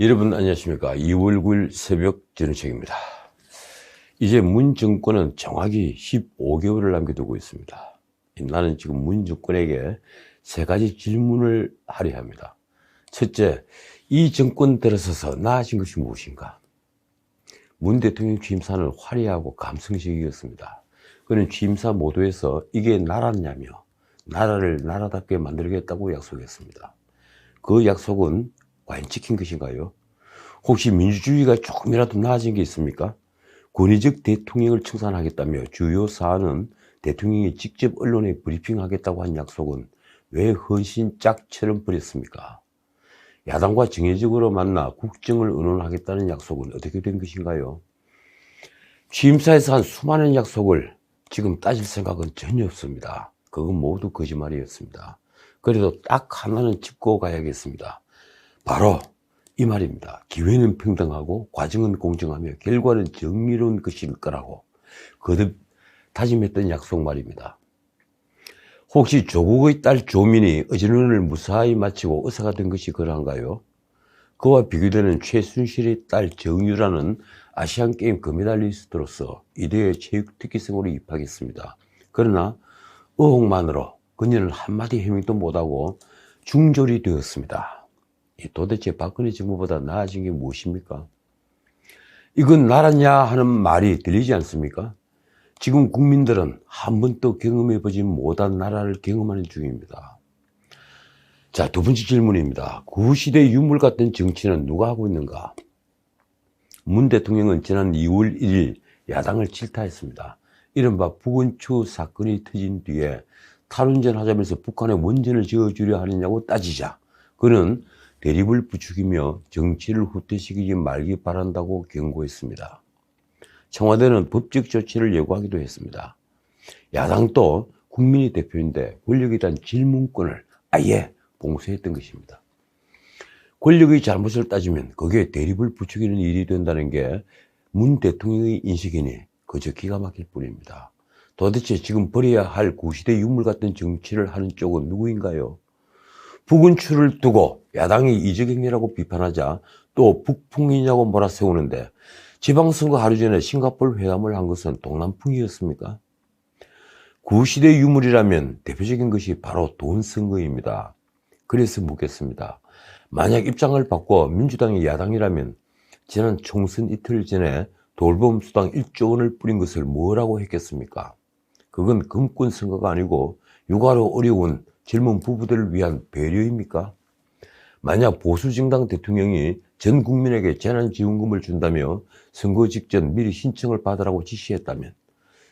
여러분 안녕하십니까. 2월 9일 새벽 전우책입니다. 이제 문 정권은 정확히 15개월을 남겨두고 있습니다. 나는 지금 문 정권에게 세 가지 질문을 하려 합니다. 첫째, 이 정권 들어서서 나아진 것이 무엇인가? 문 대통령 취임사는 화려하고 감성적이었습니다. 그는 취임사 모두에서 이게 나라냐며 나라를 나라답게 만들겠다고 약속했습니다. 그 약속은 과연 지킨 것인가요? 혹시 민주주의가 조금이라도 나아진 게 있습니까? 권위적 대통령을 청산하겠다며 주요 사안은 대통령이 직접 언론에 브리핑하겠다고 한 약속은 왜 헌신 짝처럼 버렸습니까? 야당과 정례적으로 만나 국정을 의논하겠다는 약속은 어떻게 된 것인가요? 취임사에서 한 수많은 약속을 지금 따질 생각은 전혀 없습니다. 그건 모두 거짓말이었습니다. 그래도 딱 하나는 짚고 가야겠습니다. 바로 이 말입니다. 기회는 평등하고 과정은 공정하며 결과는 정의로운 것일 거라고 거듭 다짐했던 약속 말입니다. 혹시 조국의 딸 조민이 어진원을 무사히 마치고 의사가 된 것이 그러한가요? 그와 비교되는 최순실의 딸 정유라는 아시안게임 금메달리스트로서 이대의 체육특기생으로 입학했습니다. 그러나 의혹만으로 그녀는 한마디 해명도 못하고 중졸이 되었습니다. 도대체 박근혜 정부보다 나아진 게 무엇입니까? 이건 나라냐 하는 말이 들리지 않습니까? 지금 국민들은 한 번도 경험해보지 못한 나라를 경험하는 중입니다. 자, 두 번째 질문입니다. 구시대 유물 같은 정치는 누가 하고 있는가? 문 대통령은 지난 2월 1일 야당을 질타했습니다. 이른바 북은추 사건이 터진 뒤에 탈원전 하자면서 북한에 원전을 지어주려 하느냐고 따지자 그는 대립을 부추기며 정치를 후퇴시키지 말기 바란다고 경고했습니다. 청와대는 법적 조치를 예고하기도 했습니다. 야당도 국민의 대표인데 권력에 대한 질문권을 아예 봉쇄했던 것입니다. 권력의 잘못을 따지면 그게 대립을 부추기는 일이 된다는 게 문 대통령의 인식이니 그저 기가 막힐 뿐입니다. 도대체 지금 버려야 할 구시대 유물 같은 정치를 하는 쪽은 누구인가요? 북은추를 두고 야당이 이적행위라고 비판하자 또 북풍이냐고 몰아세우는데 지방선거 하루 전에 싱가포르 회담을 한 것은 동남풍이었습니까? 구시대 유물이라면 대표적인 것이 바로 돈 선거입니다. 그래서 묻겠습니다. 만약 입장을 바꿔 민주당이 야당이라면 지난 총선 이틀 전에 돌봄 수당 1조 원을 뿌린 것을 뭐라고 했겠습니까? 그건 금권 선거가 아니고 육아로 어려운 젊은 부부들을 위한 배려입니까? 만약 보수정당 대통령이 전 국민에게 재난지원금을 준다며 선거 직전 미리 신청을 받으라고 지시했다면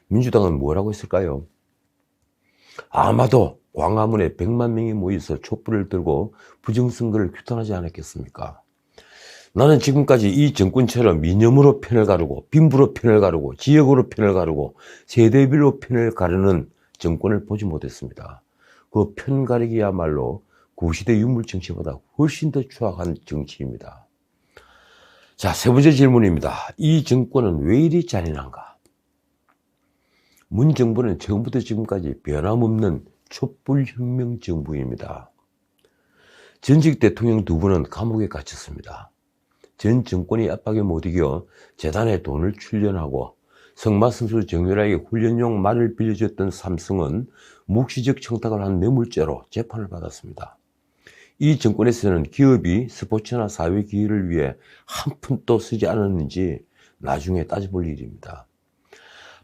민주당은 뭐라고 했을까요? 아마도 광화문에 100만 명이 모여서 촛불을 들고 부정선거를 규탄하지 않았겠습니까? 나는 지금까지 이 정권처럼 이념으로 편을 가르고 빈부로 편을 가르고 지역으로 편을 가르고 세대별로 편을 가르는 정권을 보지 못했습니다. 그 편 가리기야말로 구시대 유물 정치보다 훨씬 더 추악한 정치입니다. 자, 세 번째 질문입니다. 이 정권은 왜 이리 잔인한가? 문 정부는 처음부터 지금까지 변함없는 촛불혁명 정부입니다. 전직 대통령 두 분은 감옥에 갇혔습니다. 전 정권이 압박에 못 이겨 재단에 돈을 출연하고 성마선수 정유라에게 훈련용 말을 빌려줬던 삼성은 묵시적 청탁을 한 뇌물죄로 재판을 받았습니다. 이 정권에서는 기업이 스포츠나 사회 기회를 위해 한 푼도 쓰지 않았는지 나중에 따져볼 일입니다.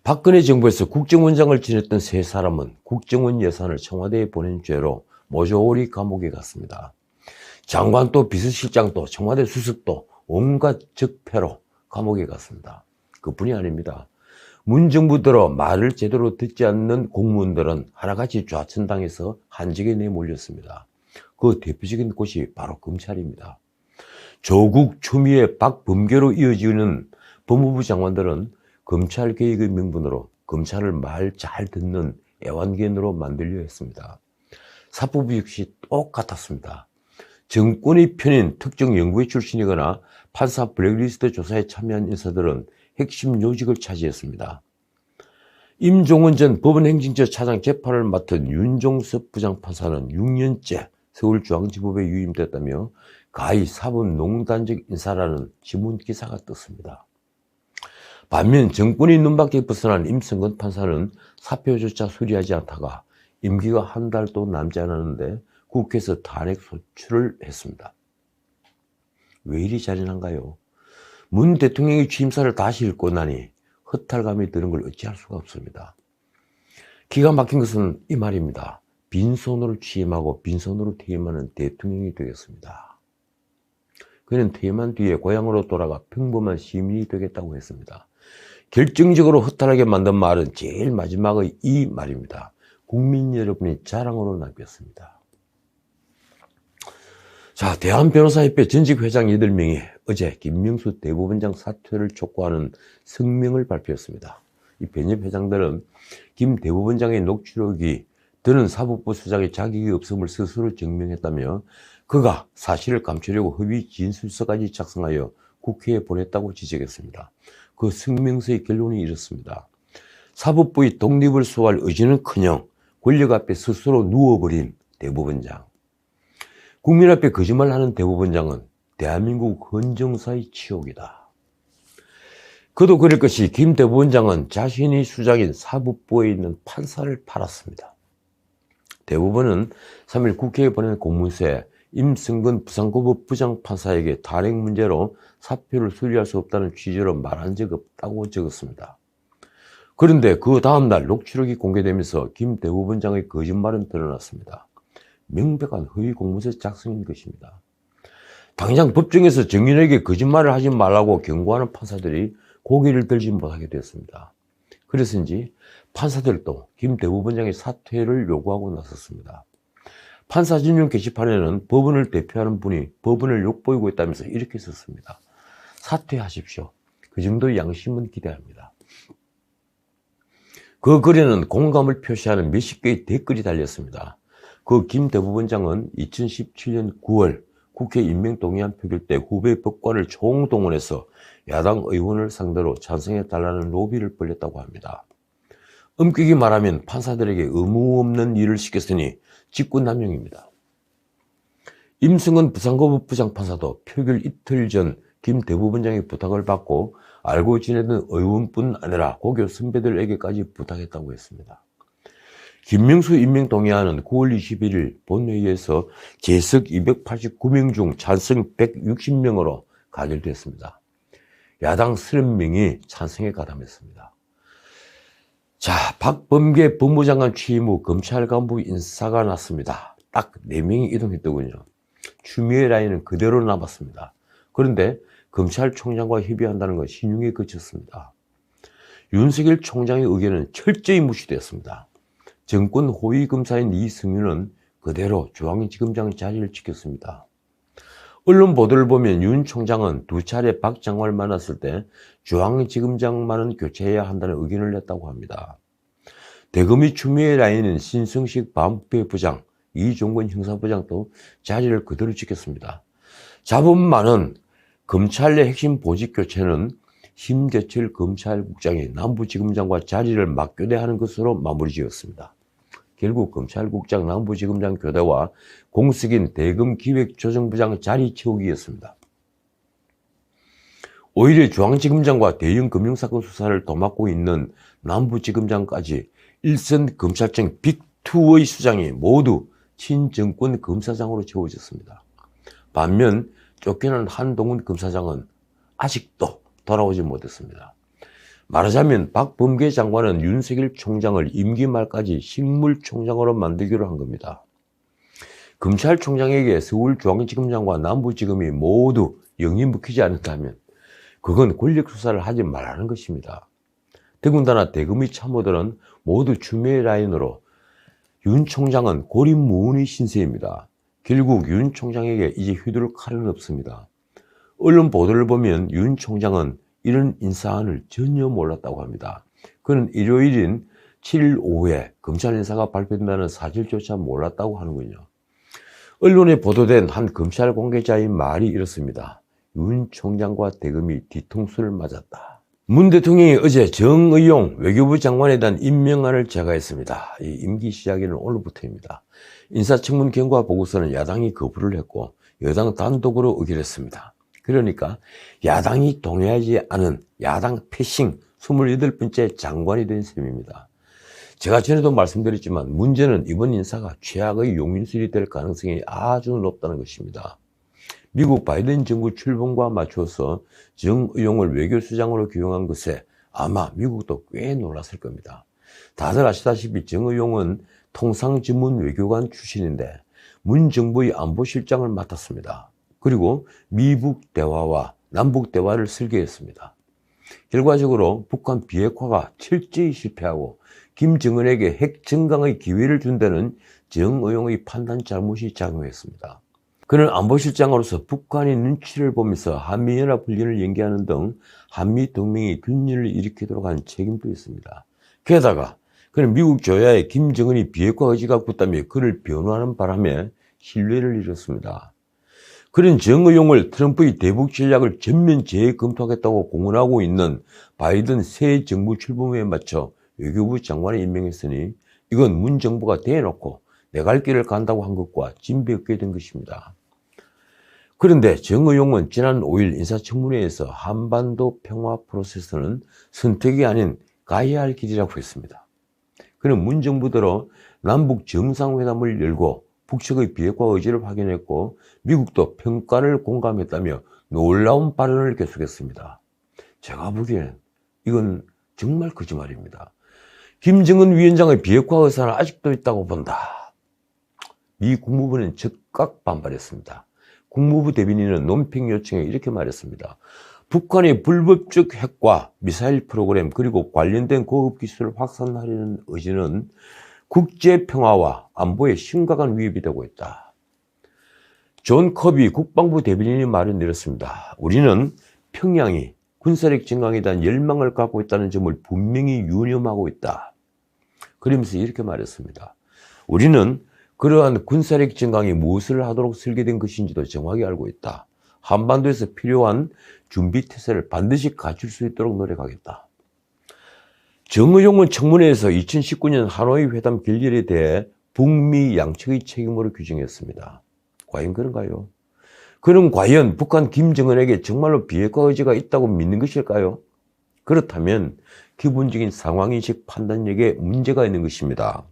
박근혜 정부에서 국정원장을 지냈던 세 사람은 국정원 예산을 청와대에 보낸 죄로 모조리 감옥에 갔습니다. 장관도 비서실장도 청와대 수석도 온갖 적폐로 감옥에 갔습니다. 그뿐이 아닙니다. 문 정부 들어 말을 제대로 듣지 않는 공무원들은 하나같이 좌천당해서 한직에 내몰렸습니다. 그 대표적인 곳이 바로 검찰입니다. 조국 추미애 박범계로 이어지는 법무부 장관들은 검찰 개혁의 명분으로 검찰을 말 잘 듣는 애완견으로 만들려 했습니다. 사법부 역시 똑같았습니다. 정권의 편인 특정 연구회 출신이거나 판사 블랙리스트 조사에 참여한 인사들은 핵심 요직을 차지했습니다. 임종원 전 법원행정처 차장 재판을 맡은 윤종섭 부장판사는 6년째 서울중앙지법에 유임됐다며 가히 사법농단적 인사라는 지문기사가 떴습니다. 반면 정권이 눈밖에 벗어난 임성근 판사는 사표조차 수리하지 않다가 임기가 한 달도 남지 않았는데 국회에서 탄핵 소추를 했습니다. 왜 이리 잔인한가요? 문 대통령의 취임사를 다시 읽고 나니 허탈감이 드는 걸 어찌할 수가 없습니다. 기가 막힌 것은 이 말입니다. 빈손으로 취임하고 빈손으로 퇴임하는 대통령이 되겠습니다. 그는 퇴임한 뒤에 고향으로 돌아가 평범한 시민이 되겠다고 했습니다. 결정적으로 허탈하게 만든 말은 제일 마지막의 이 말입니다. 국민 여러분이 자랑으로 남겼습니다. 자, 대한변호사협회 전직 회장 8명이 어제 김명수 대법원장 사퇴를 촉구하는 성명을 발표했습니다. 이 변협 회장들은 김 대법원장의 녹취록이 더는 사법부 수장의 자격이 없음을 스스로 증명했다며 그가 사실을 감추려고 허위 진술서까지 작성하여 국회에 보냈다고 지적했습니다. 그 성명서의 결론이 이렇습니다. 사법부의 독립을 수호할 의지는커녕 권력 앞에 스스로 누워버린 대법원장. 국민 앞에 거짓말하는 대법원장은 대한민국 헌정사의 치욕이다. 그도 그럴 것이 김 대법원장은 자신이 수장인 사법부에 있는 판사를 팔았습니다. 대법원은 3일 국회에 보낸 공문서에 임성근 부산고법 부장판사에게 탄핵 문제로 사표를 수리할 수 없다는 취지로 말한 적 없다고 적었습니다. 그런데 그 다음날 녹취록이 공개되면서 김 대법원장의 거짓말은 드러났습니다. 명백한 허위 공문서 작성인 것입니다. 당장 법정에서 정인에게 거짓말을 하지 말라고 경고하는 판사들이 고개를 들지 못하게 됐습니다. 그래서인지 판사들도 김 대법원장의 사퇴를 요구하고 나섰습니다. 판사 전용 게시판에는 법원을 대표하는 분이 법원을 욕보이고 있다면서 이렇게 썼습니다. 사퇴하십시오. 그 정도의 양심은 기대합니다. 그 글에는 공감을 표시하는 몇십 개의 댓글이 달렸습니다. 그 김 대법원장은 2017년 9월 국회 임명동의안 표결 때 후배 법관을 총동원해서 야당 의원을 상대로 찬성해달라는 로비를 벌였다고 합니다. 엄격히 말하면 판사들에게 의무 없는 일을 시켰으니 직권남용입니다. 임성근 부산고법 부장판사도 표결 이틀 전 김 대법원장의 부탁을 받고 알고 지내던 의원뿐 아니라 고교 선배들에게까지 부탁했다고 했습니다. 김명수 임명동의안은 9월 21일 본회의에서 재석 289명 중 찬성 160명으로 가결됐습니다. 야당 30명이 찬성에 가담했습니다. 자, 박범계 법무장관 취임 후 검찰 간부 인사가 났습니다. 딱 4명이 이동했더군요. 추미애 라인은 그대로 남았습니다. 그런데 검찰총장과 협의한다는 건 신용에 그쳤습니다. 윤석열 총장의 의견은 철저히 무시되었습니다. 정권 호위 검사인 이승윤은 그대로 중앙지검장 자리를 지켰습니다. 언론 보도를 보면 윤 총장은 2차례 박 장관을 만났을 때 중앙지검장만은 교체해야 한다는 의견을 냈다고 합니다. 대검의 추미애 라인은 신성식 반부패 부장, 이종건 형사부장도 자리를 그대로 지켰습니다. 자본만은 검찰 내 핵심 보직 교체는 심재철 검찰국장이 남부지검장과 자리를 맞교대하는 것으로 마무리 지었습니다. 결국 검찰국장 남부지검장 교대와 공석인 대검기획조정부장 자리 채우기였습니다. 오히려 중앙지검장과 대형 금융사건 수사를 도맡고 있는 남부지검장까지 일선 검찰청 빅2의 수장이 모두 친정권 검사장으로 채워졌습니다. 반면 쫓겨난 한동훈 검사장은 아직도 돌아오지 못했습니다. 말하자면 박범계 장관은 윤석열 총장을 임기 말까지 식물총장으로 만들기로 한 겁니다. 검찰총장에게 서울중앙지검장과 남부지검이 모두 영이 먹히지 않는다면 그건 권력수사를 하지 말라는 것입니다. 더군다나 대검의 참모들은 모두 추미애 라인으로 윤 총장은 고립무원의 신세입니다. 결국 윤 총장에게 이제 휘두를 칼은 없습니다. 언론 보도를 보면 윤 총장은 이런 인사안을 전혀 몰랐다고 합니다. 그는 일요일인 7일 오후에 검찰 인사가 발표된다는 사실조차 몰랐다고 하는군요. 언론에 보도된 한 검찰 관계자의 말이 이렇습니다. 윤 총장과 대검이 뒤통수를 맞았다. 문 대통령이 어제 정의용 외교부 장관에 대한 임명안을 제거했습니다. 이 임기 시작일은 오늘부터입니다. 인사청문 경과 보고서는 야당이 거부를 했고 여당 단독으로 의결했습니다. 그러니까 야당이 동의하지 않은 야당 패싱 28번째 장관이 된 셈입니다. 제가 전에도 말씀드렸지만 문제는 이번 인사가 최악의 용인술이 될 가능성이 아주 높다는 것입니다. 미국 바이든 정부 출범과 맞춰서 정의용을 외교수장으로 기용한 것에 아마 미국도 꽤 놀랐을 겁니다. 다들 아시다시피 정의용은 통상전문 외교관 출신인데 문 정부의 안보실장을 맡았습니다. 그리고 미북 대화와 남북 대화를 설계했습니다. 결과적으로 북한 비핵화가 철저히 실패하고 김정은에게 핵 정강의 기회를 준다는 정의용의 판단 잘못이 작용했습니다. 그는 안보실장으로서 북한의 눈치를 보면서 한미연합훈련을 연기하는 등 한미동맹이 균열을 일으키도록 한 책임도 있습니다. 게다가 그는 미국 조야에 김정은이 비핵화 의지가 굳다며 그를 변호하는 바람에 신뢰를 잃었습니다. 그런 정의용을 트럼프의 대북 전략을 전면 재검토하겠다고 공언하고 있는 바이든 새 정부 출범에 맞춰 외교부 장관을 임명했으니 이건 문 정부가 대놓고 내 갈 길을 간다고 한 것과 진배없게 된 것입니다. 그런데 정의용은 지난 5일 인사청문회에서 한반도 평화 프로세스는 선택이 아닌 가야 할 길이라고 했습니다. 그는 문 정부대로 남북 정상회담을 열고 북측의 비핵화 의지를 확인했고 미국도 평가를 공감했다며 놀라운 발언을 계속했습니다. 제가 보기엔 이건 정말 거짓말입니다. 김정은 위원장의 비핵화 의사는 아직도 있다고 본다. 미 국무부는 즉각 반발했습니다. 국무부 대변인은 논평 요청에 이렇게 말했습니다. 북한의 불법적 핵과 미사일 프로그램 그리고 관련된 고급 기술을 확산하려는 의지는 국제 평화와 안보에 심각한 위협이 되고 있다. 존 커비 국방부 대변인이 말을 내렸습니다. 우리는 평양이 군사력 증강에 대한 열망을 갖고 있다는 점을 분명히 유념하고 있다. 그러면서 이렇게 말했습니다. 우리는 그러한 군사력 증강이 무엇을 하도록 설계된 것인지도 정확히 알고 있다. 한반도에서 필요한 준비태세를 반드시 갖출 수 있도록 노력하겠다. 정의용은 청문회에서 2019년 하노이 회담 결렬에 대해 북미 양측의 책임으로 규정했습니다. 과연 그런가요? 그는 과연 북한 김정은에게 정말로 비핵화 의지가 있다고 믿는 것일까요? 그렇다면 기본적인 상황인식 판단력에 문제가 있는 것입니다.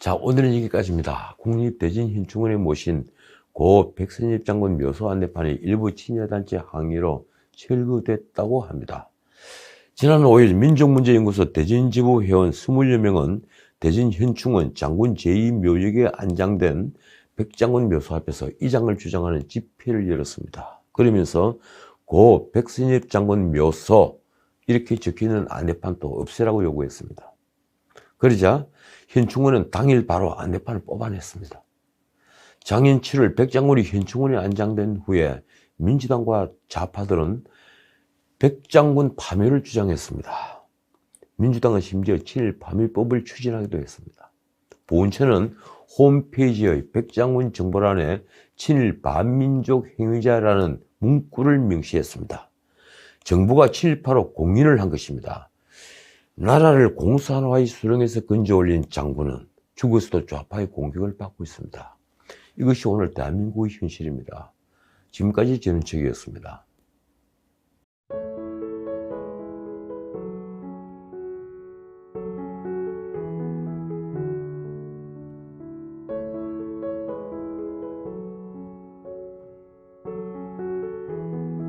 자, 오늘은 여기까지입니다. 국립대전현충원에 모신 고 백선엽 장군 묘소 안내판이 일부 친여단체 항의로 철거됐다고 합니다. 지난 5일 민족문제연구소 대전지부 회원 20여 명은 대전현충원 장군 제2묘역에 안장된 백장군 묘소 앞에서 이장을 주장하는 집회를 열었습니다. 그러면서 고 백선엽 장군 묘소 이렇게 적혀있는 안내판 또 없애라고 요구했습니다. 그러자 현충원은 당일 바로 안내판을 뽑아냈습니다. 작년 7월 백장군이 현충원에 안장된 후에 민주당과 좌파들은 백장군 파묘를 주장했습니다. 민주당은 심지어 7일 파묘법을 추진하기도 했습니다. 보훈처는 홈페이지의 백장군 정보란에 친일 반민족 행위자라는 문구를 명시했습니다. 정부가 친일파로 공인을 한 것입니다. 나라를 공산화의 수렁에서 건져 올린 장군은 죽어서도 좌파의 공격을 받고 있습니다. 이것이 오늘 대한민국의 현실입니다. 지금까지 저는 최기였습니다.